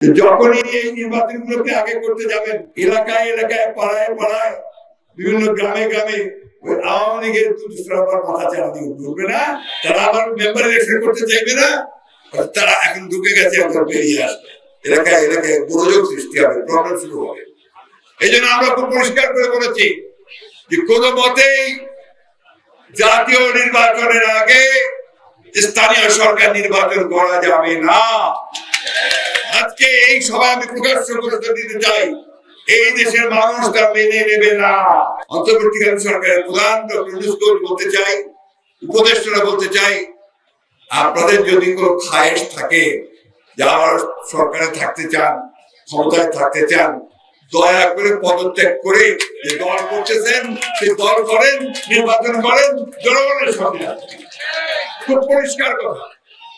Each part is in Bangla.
যখনই এই নির্বাচনগুলোকে আগে করতে যাবেন, এলাকায় এলাকায় পাড়ায় পাড়ায় বিভিন্ন গ্রামে গ্রামে আওয়ামী লীগের মাথা চারা দিয়ে উঠবে না, তারা আবার মেম্বার ইলেকশন করতে চাইবে না, তারা এখন ঢুকে গেছে, এখন বেরিয়ে আসবে, এলাকায় এলাকায় গোলযোগ সৃষ্টি হবে, প্রবলেম শুরু হবে। এই জন্য আমরা খুব পরিষ্কার করে বলেছি যে কোনো মতেই জাতীয় নির্বাচনের আগে স্থানীয় সরকার নির্বাচন করা যাবে না। আজকে এই সভা আমি প্রকাশ্য করে দিতে চাই, এই দেশের মানুষ তা মেনে নেবে না। অন্তর্বর্তীকালীন সরকারের প্রধান ডক্টর ইউনূস বলতে চাই, উপদেষ্টারা বলতে চাই, আপনাদের যদি কোনো খায়েশ থাকে যে আমার সরকারে থাকতে চান, ক্ষমতায় থাকতে চান, দয়া করে পদত্যাগ করে যে দল করতেছেন সেই দল করেন, নির্বাচন করেন, জনগণের সঙ্গে। খুব পরিষ্কার কথা,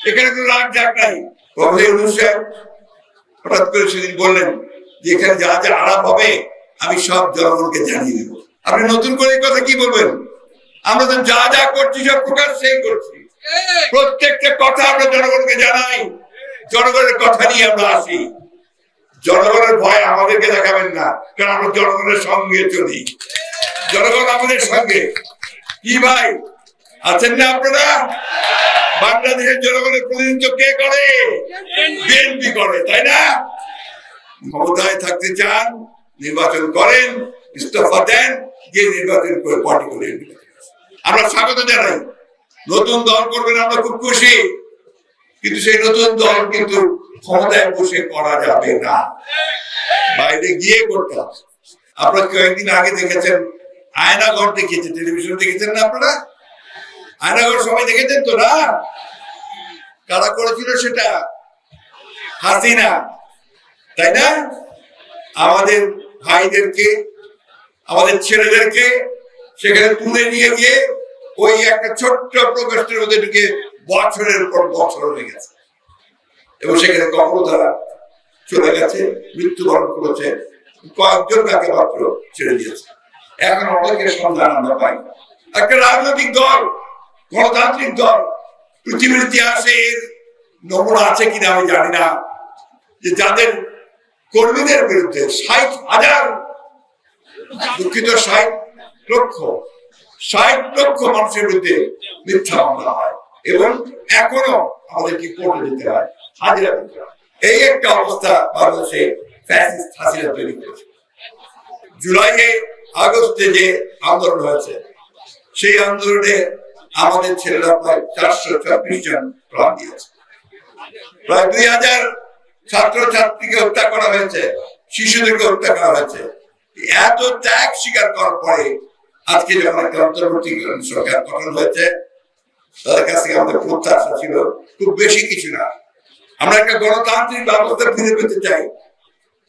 এখানে কোনো রাগ জাগ নাই। হঠাৎ করে সেদিন বললেন যে এখানে যা যা আলাপ হবে আমি সব জনগণকে জানিয়ে দেবো। আপনি নতুন করে এই কথা কি বলবেন? আমরা তো যা যা করছি সব প্রকাশ্যেই করছি, প্রত্যেকটা কথা আমরা জনগণকে জানাই, জনগণের কথা নিয়ে আমরা আসি। জনগণের ভয় আমাদেরকে দেখাবেন না, কারণ আমরা জনগণের সঙ্গে চলি, জনগণ আমাদের সঙ্গে। কি ভাই আছেন না আপনারা? বাংলাদেশের জনগণের প্রতিনিধিত্ব কে করে? বিএনপি করে, তাই না? ক্ষমতায় থাকতে চান, নির্বাচন করেন, ইস্তফা দেন, গিয়ে নির্বাচন করে পার্টি করে। আমরা স্বাগত জানাই। নতুন দল করবেন, আমরা খুব খুশি, কিন্তু সেই নতুন দল কিন্তু ক্ষমতায় বসে করা যাবে না, বাইরে গিয়ে করতে হবে। আপনারা কয়েকদিন আগে দেখেছেন আয়নাঘর, দেখেছেন টেলিভিশন, দেখেছেন না আপনারা? আয়নাঘর সবাই দেখেছেন তো না? কারা করেছিল সেটা? হাসিনা, তাই না? আমাদের ভাইদেরকে, আমাদের ছেলেদেরকে সেখানে তুলে নিয়ে গিয়ে ওই একটা ছোট্ট প্রকোষ্ঠের মধ্যে ঢুকে বছরের পর বছর হয়ে গেছে, এবং সেখানে কখনো তারা চলে গেছে, মৃত্যুবরণ করেছে, কয়েকজন তাকে মাত্র ছেড়ে দিয়েছে। এখন অনেকের সন্ধান আমরা পাই। একটা রাজনৈতিক দল, গণতান্ত্রিক দল, পৃথিবীর ইতিহাসে এর নমুনা আছে কিনা আমি জানি না, যে যাদের কর্মীদের বিরুদ্ধে 60,000, দুঃখিত 60 লক্ষ মানুষের বিরুদ্ধে মিথ্যা মামলা হয়, এবং এখনো আমাদেরকে কোর্টে যেতে হয়, হাজিরা দিতে হয়। এই একটা অবস্থা বাংলাদেশে ফ্যাসিস্ট হাসিনা তৈরি করেছে। জুলাইয়ে আগস্টে যে আন্দোলন হয়েছে, সেই আন্দোলনে আমাদের ছেলেরা প্রায় 426 জন প্রাণ দিয়েছে, প্রায় 2000 ছাত্র ছাত্রীকে হত্যা করা হয়েছে, শিশুদেরকে হত্যা করা হয়েছে। এত ত্যাগ স্বীকার করার পরে আজকে যখন একটা অন্তর্বর্তীকালীন সরকার গঠন হয়েছে, তাদের কাছ থেকে আমাদের প্রত্যাশা ছিল খুব বেশি কিছু না। আমরা একটা গণতান্ত্রিক ব্যবস্থা ফিরে পেতে চাই,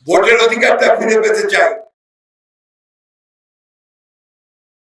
ভোটের অধিকারটা ফিরে পেতে চাই।